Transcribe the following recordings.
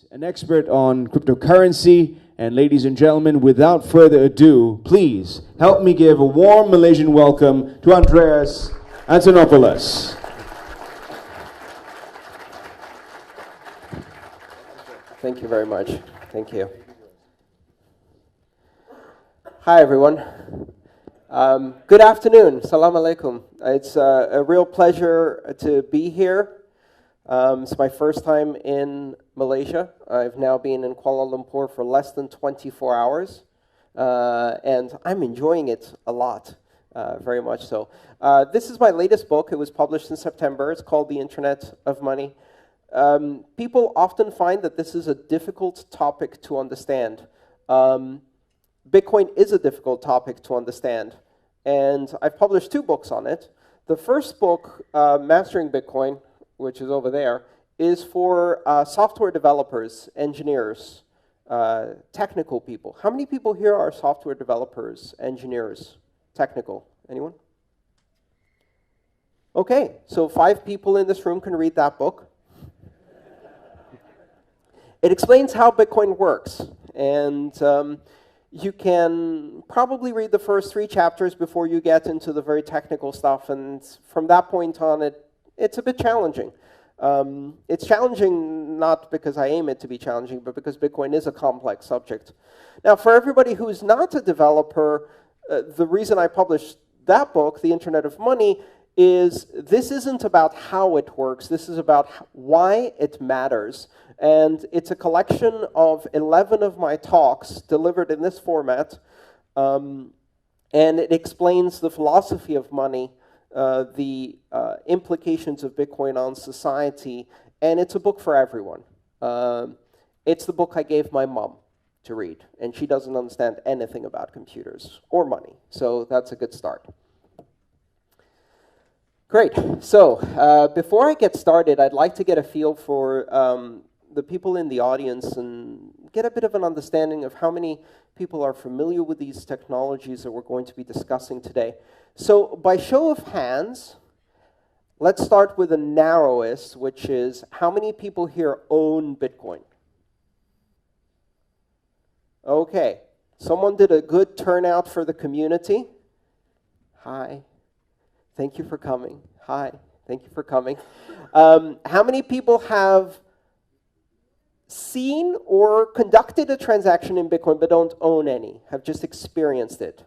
an expert on cryptocurrency. And ladies and gentlemen, without further ado, please help me give a warm Malaysian welcome to Andreas Antonopoulos. Thank you very much. Thank you. Hi, everyone. Good afternoon. Salam alaikum. It's a real pleasure to be here. It's my first time in Malaysia. I've now been in Kuala Lumpur for less than 24 hours, and I'm enjoying it a lot, very much so. This is my latest book. It was published in September. It's called The Internet of Money. People often find that this is a difficult topic to understand. Bitcoin is a difficult topic to understand, and I've published 2 books on it. The first book, Mastering Bitcoin, which is over there, is for software developers, engineers, technical people. How many people here are software developers, engineers, technical? Anyone? Okay, so 5 people in this room can read that book. It explains how Bitcoin works, and you can probably read the first 3 chapters before you get into the very technical stuff, and from that point on, it's a bit challenging. It's challenging not because I aim it to be challenging, but because Bitcoin is a complex subject. Now, for everybody who's not a developer, the reason I published that book, The Internet of Money, is this isn't about how it works. This is about why it matters. And it's a collection of 11 of my talks delivered in this format. And it explains the philosophy of money, the implications of Bitcoin on society, and it's a book for everyone. It's the book I gave my mom to read, and she doesn't understand anything about computers or money, so that's a good start. Great. So before I get started, I'd like to get a feel for the people in the audience and get a bit of an understanding of how many people are familiar with these technologies that we're going to be discussing today. So by show of hands, let's start with the narrowest, which is how many people here own Bitcoin? Okay, someone did a good turnout for the community. Hi, thank you for coming. Hi, thank you for coming. How many people have seen or conducted a transaction in Bitcoin but don't own any, have just experienced it?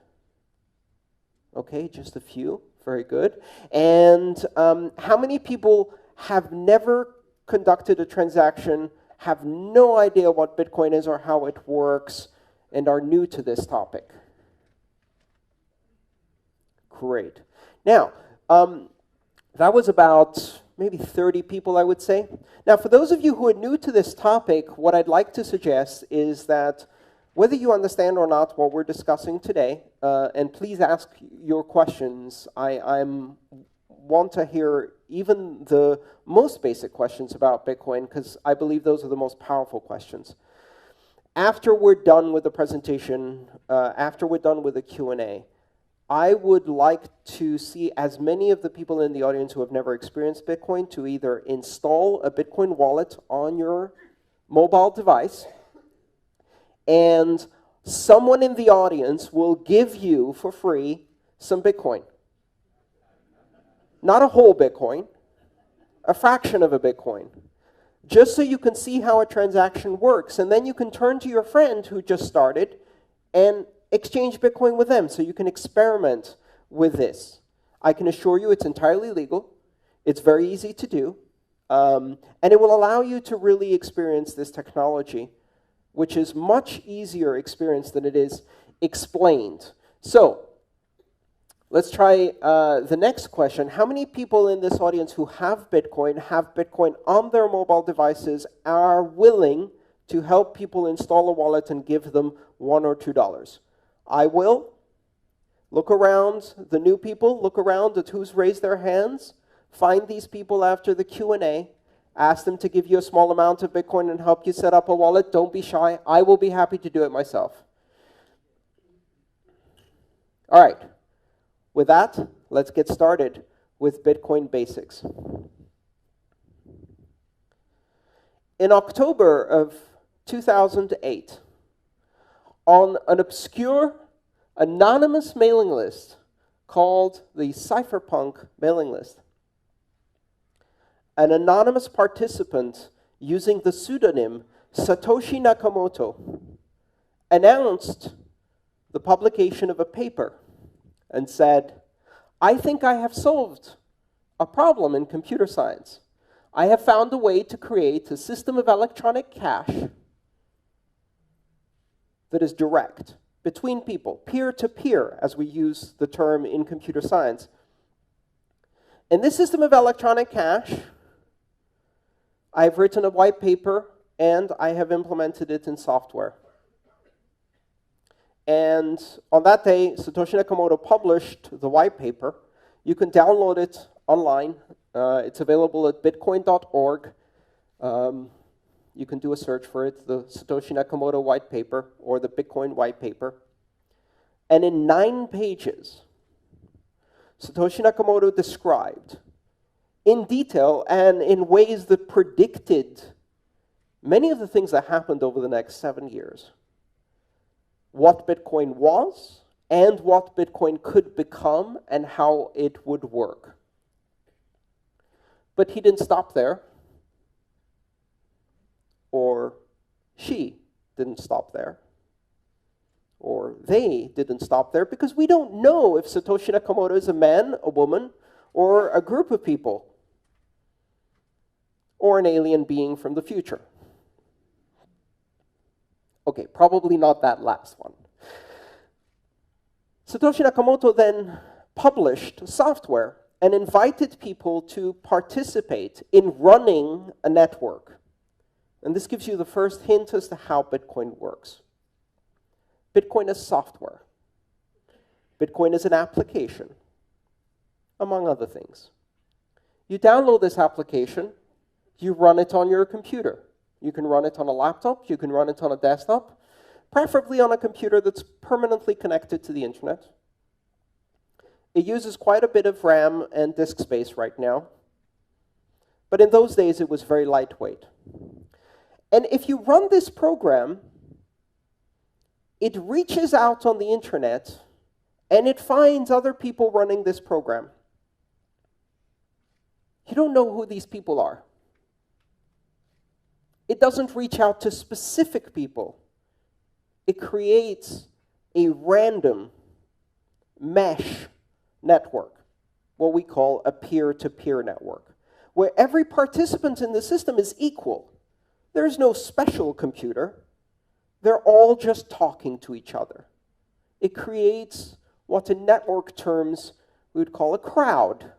Okay, just a few. Very good. And how many people have never conducted a transaction, have no idea what Bitcoin is or how it works, and are new to this topic? Great. Now, that was about maybe 30 people, I would say. Now, for those of you who are new to this topic, what I'd like to suggest is that whether you understand or not what we're discussing today, and please ask your questions. I want to hear even the most basic questions about Bitcoin, because I believe those are the most powerful questions. After we're done with the presentation, after we're done with the Q&A, I would like to see as many of the people in the audience who have never experienced Bitcoin to either install a Bitcoin wallet on your mobile device, and someone in the audience will give you for free some Bitcoin. Not a whole Bitcoin, a fraction of a Bitcoin, just so you can see how a transaction works. And then you can turn to your friend who just started and exchange Bitcoin with them so you can experiment with this. I can assure you it's entirely legal. It's very easy to do. And it will allow you to really experience this technology, which is much easier experience than it is explained. So let's try the next question. How many people in this audience who have Bitcoin on their mobile devices, are willing to help people install a wallet and give them $1 or $2? I will. Look around, the new people, look around at who's raised their hands. Find these people after the Q&A. Ask them to give you a small amount of Bitcoin and help you set up a wallet. Don't be shy. I will be happy to do it myself. All right. With that, let's get started with Bitcoin basics. In October of 2008, on an obscure, anonymous mailing list called the Cypherpunk mailing list, an anonymous participant using the pseudonym Satoshi Nakamoto announced the publication of a paper and said, "I think I have solved a problem in computer science. I have found a way to create a system of electronic cash that is direct between people, peer-to-peer, as we use the term in computer science. In this system of electronic cash, I've written a white paper and I have implemented it in software." And on that day, Satoshi Nakamoto published the white paper. You can download it online. It's available at bitcoin.org. You can do a search for it, the Satoshi Nakamoto white paper or the Bitcoin white paper. And in 9 pages, Satoshi Nakamoto described in detail and in ways that predicted many of the things that happened over the next 7 years, what Bitcoin was and what Bitcoin could become and how it would work. But he didn't stop there, or she didn't stop there, or they didn't stop there, because we don't know if Satoshi Nakamoto is a man, a woman, or a group of people, or an alien being from the future. Okay, probably not that last one. Satoshi Nakamoto then published software and invited people to participate in running a network. And this gives you the first hint as to how Bitcoin works. Bitcoin is software. Bitcoin is an application, among other things. You download this application, you run it on your computer. You can run it on a laptop, you can run it on a desktop, preferably on a computer that's permanently connected to the internet. It uses quite a bit of RAM and disk space right now, but in those days it was very lightweight. And if you run this program, it reaches out on the internet and it finds other people running this program. You don't know who these people are. It doesn't reach out to specific people. It creates a random mesh network, what we call a peer-to-peer network, where every participant in the system is equal. There's no special computer. They're all just talking to each other. It creates what in network terms we would call a crowd.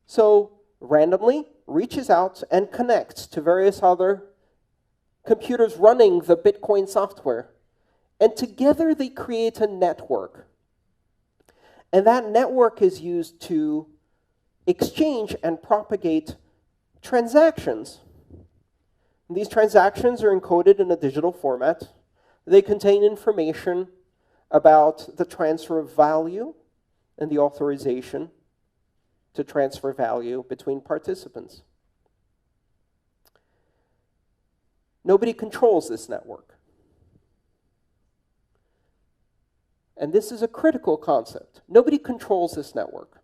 So randomly reaches out and connects to various other computers running the Bitcoin software. And together they create a network. And that network is used to exchange and propagate transactions. And these transactions are encoded in a digital format. They contain information about the transfer of value and the authorization to transfer value between participants. Nobody controls this network. And this is a critical concept. Nobody controls this network.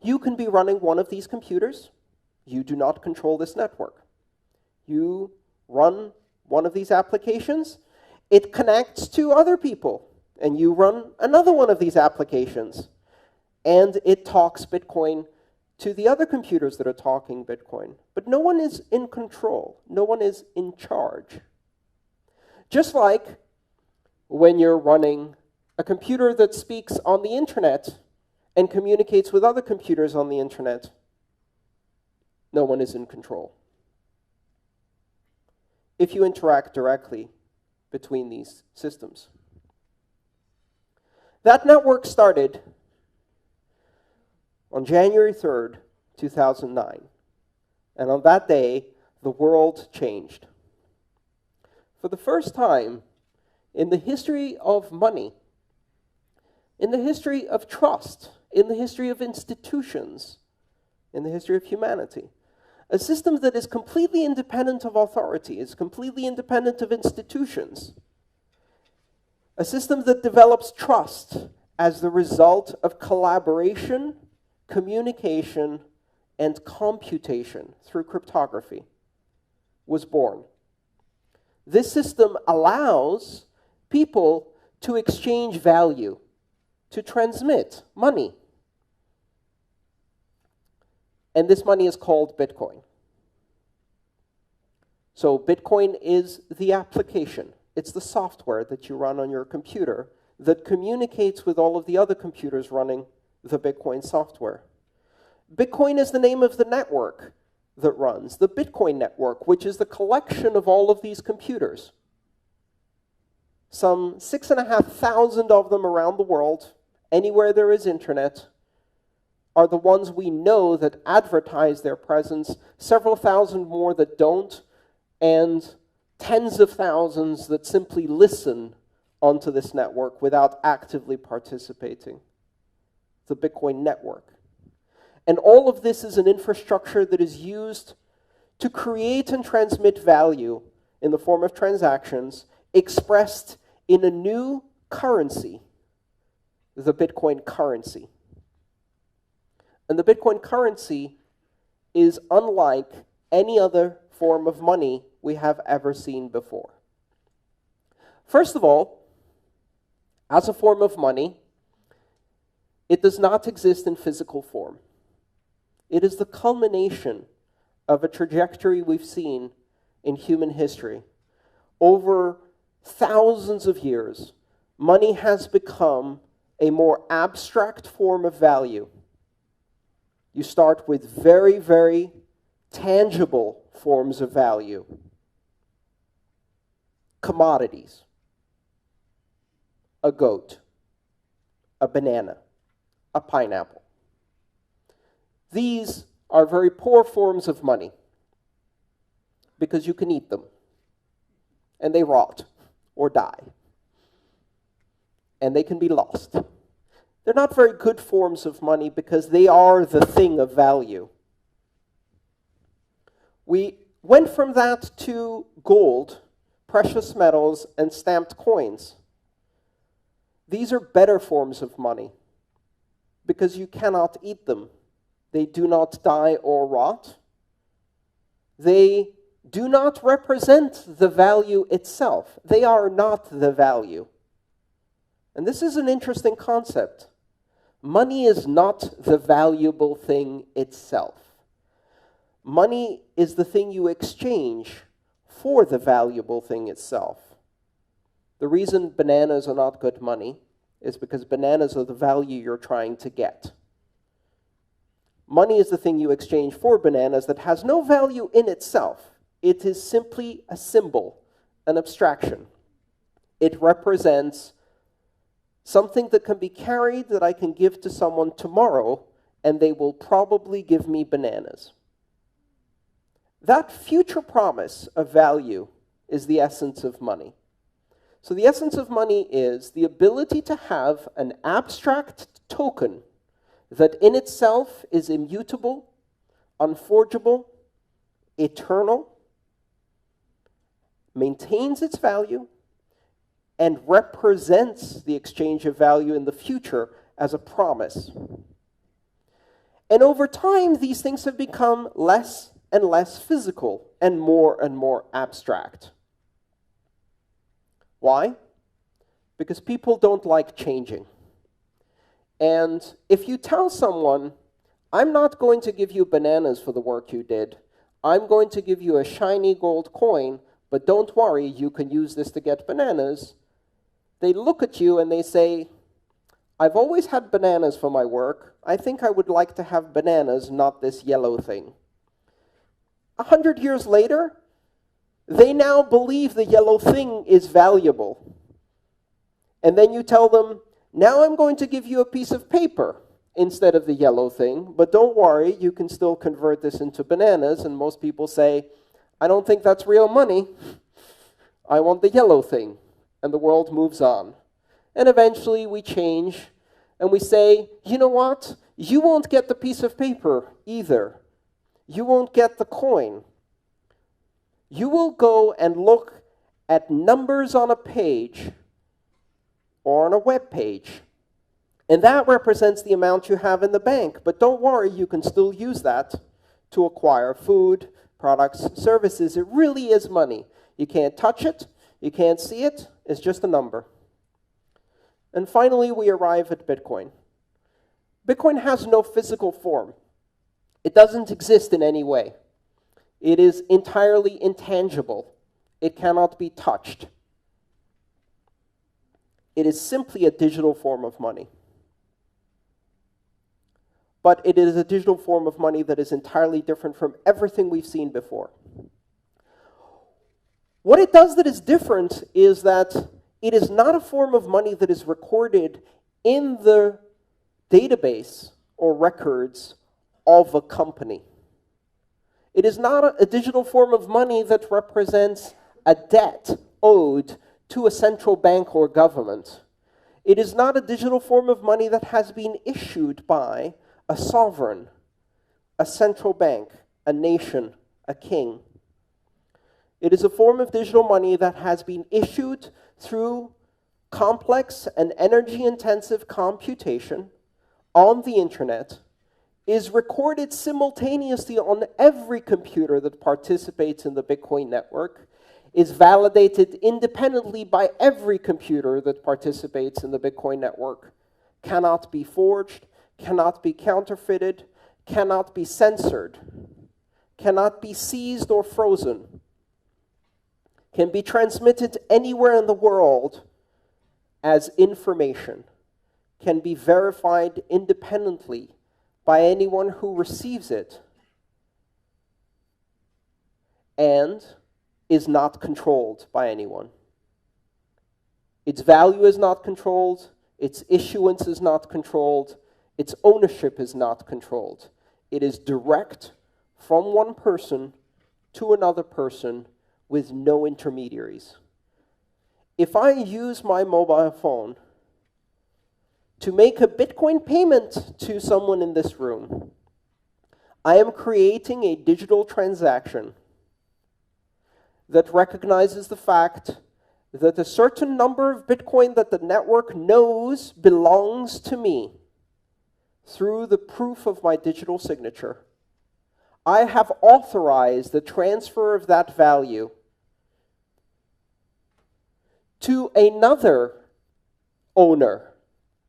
You can be running one of these computers. You do not control this network. You run one of these applications. It connects to other people. And you run another one of these applications. And it talks Bitcoin to the other computers that are talking Bitcoin. But no one is in control. No one is in charge. Just like when you're running a computer that speaks on the internet and communicates with other computers on the internet, no one is in control. If you interact directly between these systems. That network started on January 3rd, 2009. And on that day, the world changed. For the first time in the history of money, in the history of trust, in the history of institutions, in the history of humanity, A system that is completely independent of authority, is completely independent of institutions. A system that develops trust as the result of collaboration, communication, and computation through cryptography was born. This system allows people to exchange value, to transmit money. And this money is called Bitcoin. So Bitcoin is the application. It's the software that you run on your computer that communicates with all of the other computers running the Bitcoin software. Bitcoin is the name of the network that runs, the Bitcoin network, which is the collection of all of these computers. Some 6,500 of them around the world, anywhere there is internet, are the ones we know that advertise their presence, several thousand more that don't, and tens of thousands that simply listen onto this network without actively participating. The Bitcoin network. And all of this is an infrastructure that is used to create and transmit value in the form of transactions expressed in a new currency, the Bitcoin currency. And the Bitcoin currency is unlike any other form of money we have ever seen before. First of all, as a form of money, it does not exist in physical form. It is the culmination of a trajectory we've seen in human history. Over thousands of years, money has become a more abstract form of value. You start with very, very tangible forms of value. Commodities. A goat. A banana. A pineapple. These are very poor forms of money because you can eat them and they rot or die and they can be lost. They're not very good forms of money because they are the thing of value. We went from that to gold, precious metals, and stamped coins. These are better forms of money because you cannot eat them. They do not die or rot. They do not represent the value itself. They are not the value. And this is an interesting concept. Money is not the valuable thing itself. Money is the thing you exchange for the valuable thing itself. The reason bananas are not good money is because bananas are the value you're trying to get. Money is the thing you exchange for bananas that has no value in itself. It is simply a symbol, an abstraction. It represents something that can be carried that I can give to someone tomorrow, and they will probably give me bananas. That future promise of value is the essence of money. So the essence of money is the ability to have an abstract token that in itself is immutable, unforgeable, eternal, maintains its value, and represents the exchange of value in the future as a promise. And over time, these things have become less and less physical and more abstract. Why? Because people don't like changing. And if you tell someone, I'm not going to give you bananas for the work you did, I'm going to give you a shiny gold coin, but don't worry, you can use this to get bananas, they look at you and they say, I've always had bananas for my work. I think I would like to have bananas, not this yellow thing. 100 years later, they now believe the yellow thing is valuable. And then you tell them, now I'm going to give you a piece of paper instead of the yellow thing, but don't worry, you can still convert this into bananas. And most people say, I don't think that's real money. I want the yellow thing. And the world moves on. And eventually we change and we say, you know what? You won't get the piece of paper either. you won't get the coin. You will go and look at numbers on a page or on a web page. And that represents the amount you have in the bank. But don't worry, you can still use that to acquire food, products, services. It really is money. You can't touch it. You can't see it. It's just a number. And finally, we arrive at Bitcoin. Bitcoin has no physical form. It doesn't exist in any way. It is entirely intangible. It cannot be touched. It is simply a digital form of money. But it is a digital form of money that is entirely different from everything we've seen before. What it does that is different is that it is not a form of money that is recorded in the database or records of a company. It is not a digital form of money that represents a debt owed to a central bank or government. It is not a digital form of money that has been issued by a sovereign, a central bank, a nation, a king. It is a form of digital money that has been issued through complex and energy-intensive computation on the internet, is recorded simultaneously on every computer that participates in the Bitcoin network, is validated independently by every computer that participates in the Bitcoin network, cannot be forged, cannot be counterfeited, cannot be censored, cannot be seized or frozen, can be transmitted anywhere in the world as information, can be verified independently by anyone who receives it, and is not controlled by anyone. Its value is not controlled, its issuance is not controlled, its ownership is not controlled. It is direct from one person to another person with no intermediaries. If I use my mobile phone to make a Bitcoin payment to someone in this room, I am creating a digital transaction that recognizes the fact that a certain number of Bitcoin that the network knows belongs to me through the proof of my digital signature. I have authorized the transfer of that value to another owner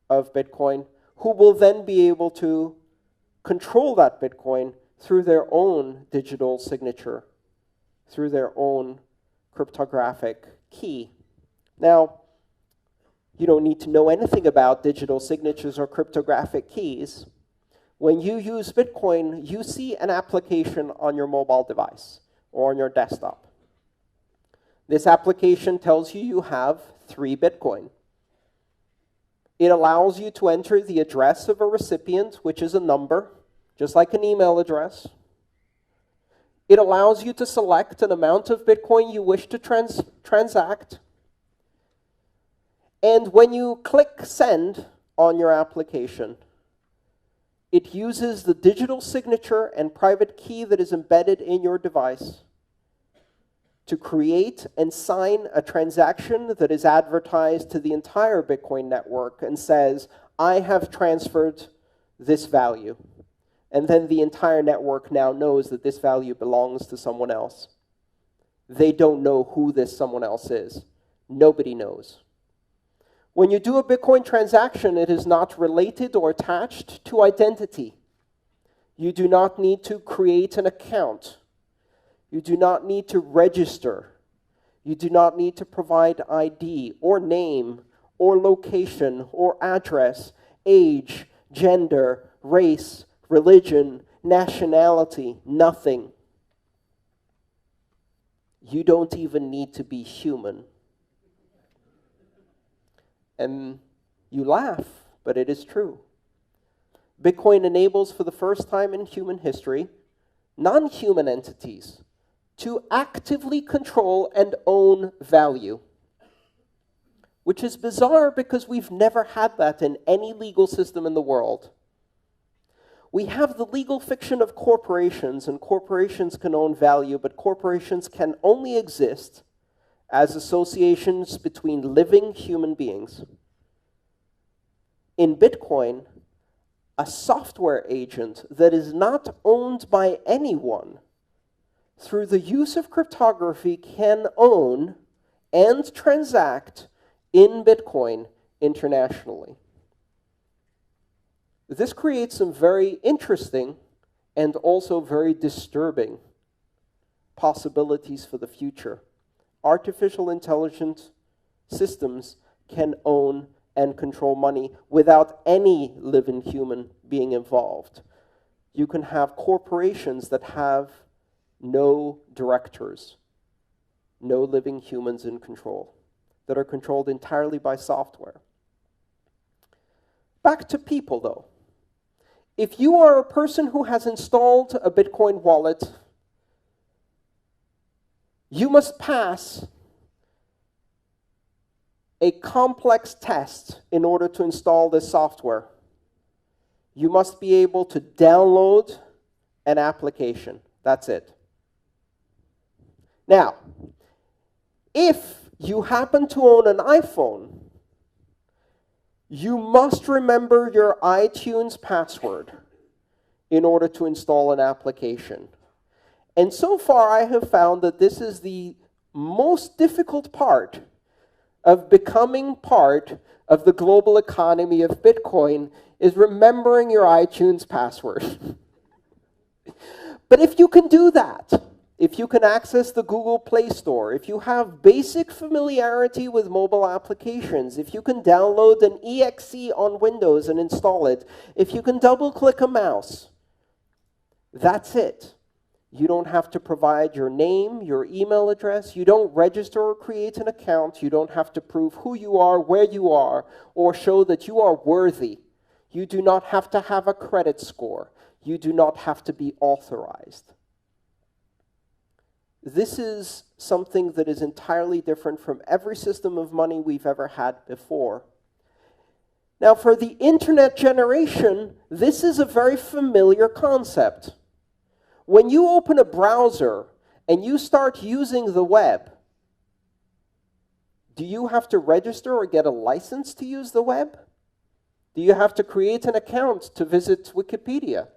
of Bitcoin who will then be able to control that Bitcoin through their own digital signature, through their own cryptographic key. Now, you don't need to know anything about digital signatures or cryptographic keys. When you use Bitcoin, you see an application on your mobile device or on your desktop. This application tells you you have 3 Bitcoin. It allows you to enter the address of a recipient, which is a number, just like an email address. It allows you to select an amount of Bitcoin you wish to transact. And when you click send on your application, it uses the digital signature and private key that is embedded in your device to create and sign a transaction that is advertised to the entire Bitcoin network and says, I have transferred this value. And then the entire network now knows that this value belongs to someone else. They don't know who this someone else is. Nobody knows. When you do a Bitcoin transaction, it is not related or attached to identity. You do not need to create an account. You do not need to register. You do not need to provide ID or name or location or address, age, gender, race, religion, nationality, nothing. You don't even need to be human. And you laugh, but it is true. Bitcoin enables, for the first time in human history, non-human entities to actively control and own value, which is bizarre because we've never had that in any legal system in the world. We have the legal fiction of corporations, and corporations can own value, but corporations can only exist as associations between living human beings. In Bitcoin, a software agent that is not owned by anyone, through the use of cryptography, can own and transact in Bitcoin internationally. This creates some very interesting and also very disturbing possibilities for the future. Artificial intelligence systems can own and control money without any living human being involved. You can have corporations that have no directors, no living humans in control, that are controlled entirely by software. Back to people, though. If you are a person who has installed a Bitcoin wallet, you must pass a complex test in order to install this software. You must be able to download an application. That's it. Now, if you happen to own an iPhone, you must remember your iTunes password in order to install an application. And so far, I have found that this is the most difficult part of becoming part of the global economy of Bitcoin, is remembering your iTunes password. But if you can do that, if you can access the Google Play Store, if you have basic familiarity with mobile applications, if you can download an exe on Windows and install it, if you can double-click a mouse, that's it. You don't have to provide your name, your email address. You don't register or create an account. You don't have to prove who you are, where you are, or show that you are worthy. You do not have to have a credit score. You do not have to be authorized. This is something that is entirely different from every system of money we've ever had before. Now, for the internet generation, this is a very familiar concept. When you open a browser and you start using the web, do you have to register or get a license to use the web? Do you have to create an account to visit Wikipedia?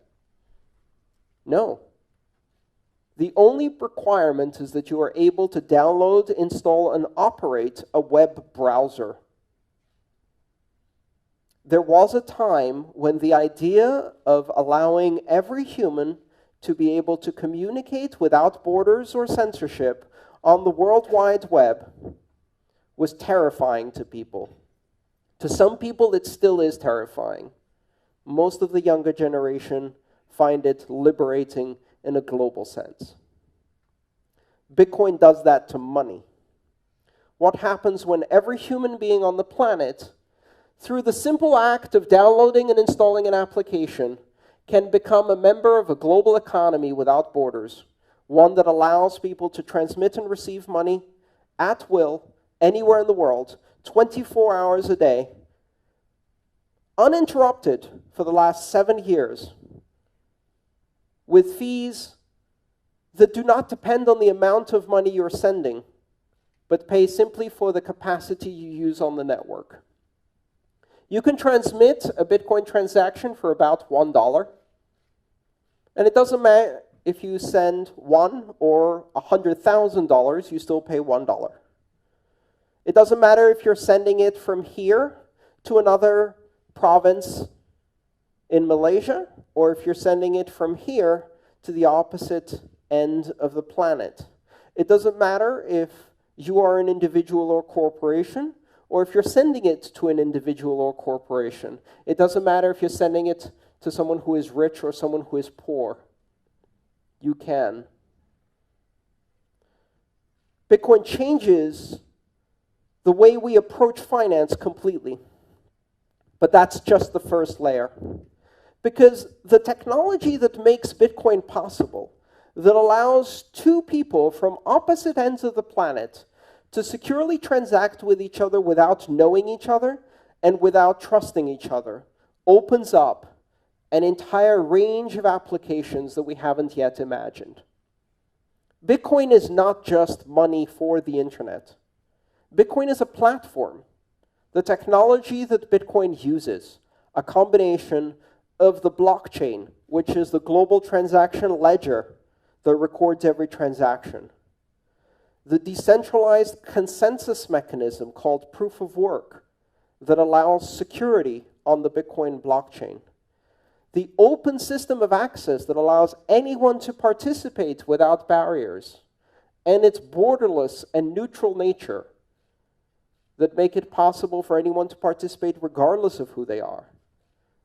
No. The only requirement is that you are able to download, install, and operate a web browser. There was a time when the idea of allowing every human to be able to communicate without borders or censorship on the World Wide Web was terrifying to people. To some people, it still is terrifying. Most of the younger generation find it liberating in a global sense. Bitcoin does that to money. What happens when every human being on the planet, through the simple act of downloading and installing an application, can become a member of a global economy without borders, one that allows people to transmit and receive money at will, anywhere in the world, 24 hours a day, uninterrupted for the last 7 years, with fees that do not depend on the amount of money you're sending, but pay simply for the capacity you use on the network. You can transmit a Bitcoin transaction for about $1. And it doesn't matter if you send $1 or $100,000, you still pay $1. It doesn't matter if you're sending it from here to another province in Malaysia, or if you're sending it from here to the opposite end of the planet. It doesn't matter if you are an individual or corporation, or if you're sending it to an individual or corporation. It doesn't matter if you're sending it to someone who is rich or someone who is poor. You can. Bitcoin changes the way we approach finance completely. But that's just the first layer. Because the technology that makes Bitcoin possible, that allows two people from opposite ends of the planet to securely transact with each other without knowing each other and without trusting each other, opens up an entire range of applications that we haven't yet imagined. Bitcoin is not just money for the internet. Bitcoin is a platform. The technology that Bitcoin uses, a combination of the blockchain, which is the global transaction ledger that records every transaction, the decentralized consensus mechanism called proof of work that allows security on the Bitcoin blockchain, the open system of access that allows anyone to participate without barriers, and its borderless and neutral nature that make it possible for anyone to participate regardless of who they are,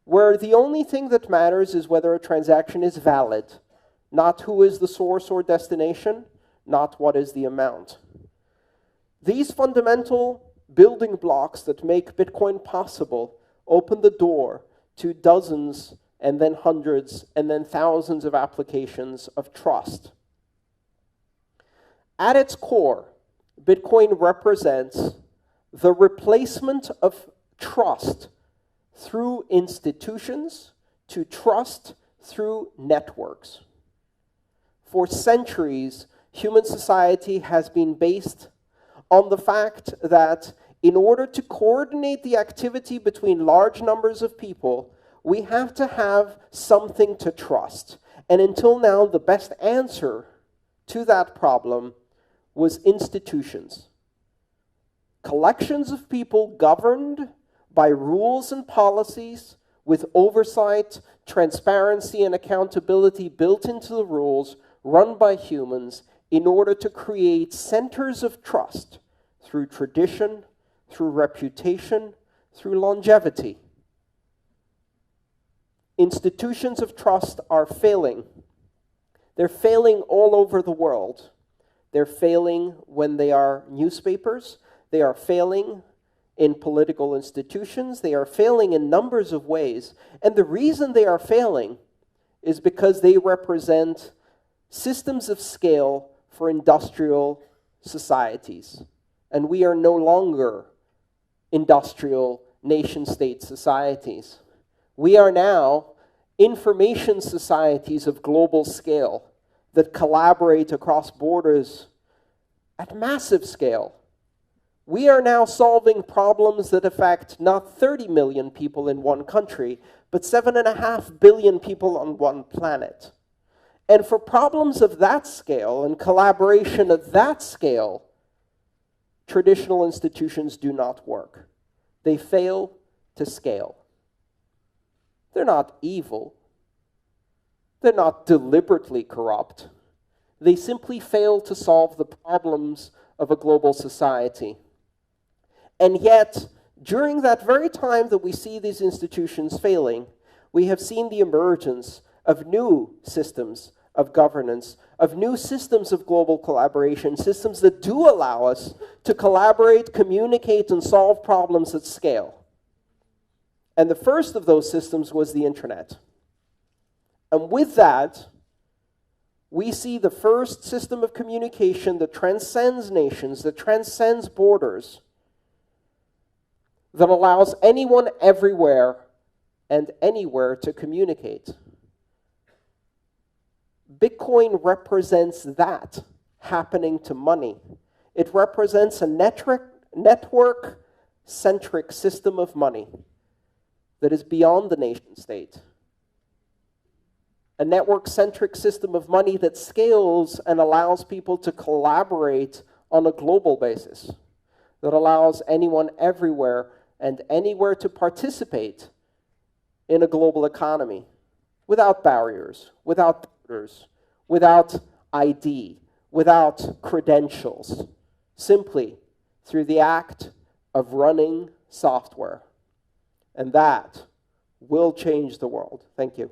where the only thing that matters is whether a transaction is valid, not who is the source or destination, not what is the amount. These fundamental building blocks that make Bitcoin possible open the door to dozens and then hundreds and then thousands of applications of trust. At its core, Bitcoin represents the replacement of trust through institutions to trust through networks. For centuries, human society has been based on the fact that in order to coordinate the activity between large numbers of people, we have to have something to trust. And until now, the best answer to that problem was institutions. Collections of people governed by rules and policies with oversight, transparency, and accountability built into the rules, run by humans in order to create centers of trust through tradition, through reputation, through longevity. Institutions of trust are failing. They're failing all over the world. They're failing when they are newspapers. They are failing in political institutions. They are failing in numbers of ways. And the reason they are failing is because they represent systems of scale for industrial societies. And we are no longer industrial nation-state societies. We are now information societies of global scale that collaborate across borders at massive scale. We are now solving problems that affect not 30 million people in one country, but 7.5 billion people on one planet. And for problems of that scale and collaboration of that scale, traditional institutions do not work. They fail to scale. They're not evil. They're not deliberately corrupt. They simply fail to solve the problems of a global society. And yet, during that very time that we see these institutions failing, we have seen the emergence of new systems of governance, of new systems of global collaboration, systems that do allow us to collaborate, communicate, and solve problems at scale. And the first of those systems was the internet. And with that, we see the first system of communication that transcends nations, that transcends borders, that allows anyone everywhere and anywhere to communicate. Bitcoin represents that happening to money. It represents a network-centric system of money that is beyond the nation state. A network-centric system of money that scales and allows people to collaborate on a global basis, that allows anyone everywhere and anywhere to participate in a global economy without barriers, without borders, without ID, without credentials, simply through the act of running software. And that will change the world. Thank you.